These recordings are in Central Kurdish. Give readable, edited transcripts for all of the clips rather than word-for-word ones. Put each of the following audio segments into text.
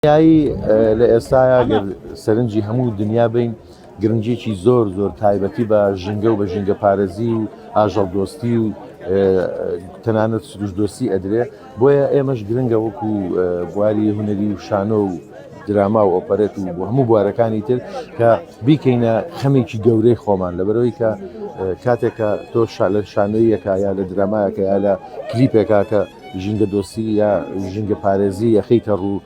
یایی لە ئێستایا سەرنجی هەموو دنیا بین گرنگێکی زۆر تایبەتی بە ژینگە و بە ژینگە پارێزی و ئاژەڵدۆستی و تەنانەت سروشدۆستی ئەدرێ بۆیە ئێمەش گرنگە وەکو بواری هونەری و شانۆ و دراما و ئۆپەرێت و بۆ هەموو بوارەکانی تر کە بیکەینە خەمێکی گەورەی خۆمان لەبەرەوەی کە کاتێکە تۆ لە شانۆیەکە یا لە درامایەکە یا لە کلیپێکا کە ژینگە دۆستی یا ژینگە پارێزی یەخەیتە ڕوو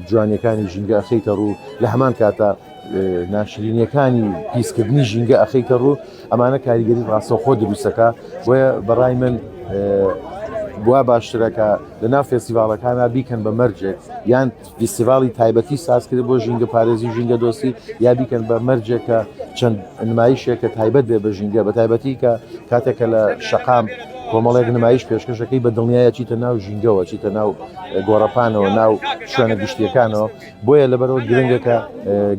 جوانیەکانی ژینگە ئەخەیتە ڕوو لە هەمان کاتە ناشرینیەکانی پیسکردنی ژینگە ئەخەیتە ڕوو ئەمانە کاریگەری ڕاستەوخۆ دروستەکە بۆیە بەڕای من بوا باشترەکە لە ناو فێستیڤاڵەکانە بیکەن بە مەرجێک یان فێستیڤاڵی تایبەتی سازکرد بۆ ژینگە پارێزی ژینگە دۆستی یا بیکەن بە مەرجێکە چەند نمایشێکە تایبەت بێ بە ژینگە بە تایبەتی کە کاتێکە لە شەقام کۆمەڵێک نمایش پێشکەشەکەی بە دڵنیایە چیتە ناو ژینگەوە چیتە ناو گۆڕەپانەوە ناو شوێنە گشتیەکانەوە بۆیە لەبەرەوە گرنگەکە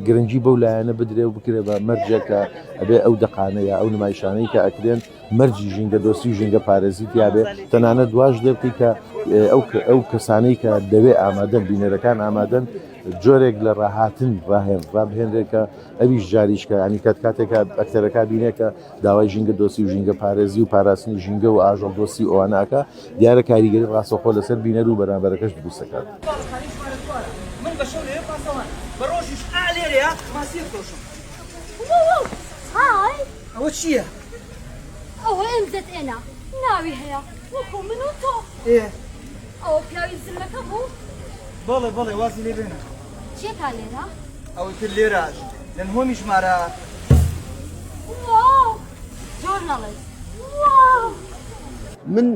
گرنگی بەو لایەنە بدرێ و بکرێ بە مەرجێکە ئەبێ ئەو دەقانەیە ئەو نمایشانەی کە ئەکرێن مەرجی ژینگە دۆستی و ژینگە پارێزی تیابێ تەنانەت دواش دێ بکەی کە ئەو کەسانەی کە دەوێ ئامادەن بینەرەکان ئامادەن جۆرێک لە ڕاهاتن ڕابهێنرێکە ئەویش جاریشکە ینی کاتێکە ئەکتەرەکە بینێکە داوای ژینگە دۆستی و ژینگە پارێزی و پاراستنی ژینگە و ئاژەڵ دۆستی ئەوانەکە دیارە کاریگەری ڕاستەوخۆ لەسەر بینەر و بەرامبەرەکەش دروستەکات. من بەشەوێ پاسەوان بە ڕۆژیش ئالێرەیە ماسیر دۆشم. هاي ئەوە چییە؟ ئەوە ئەمزت ئێنا ناوی هەیە وەکو من و تۆ. ئەوە پیاوی زلمەکە بوو؟ بەڵێ وازی لێ بێنە. چێتا لێرە؟ ئەوەی تر لێرەش لە نهۆمی ژمارە. واو جۆرناڵیست واو. من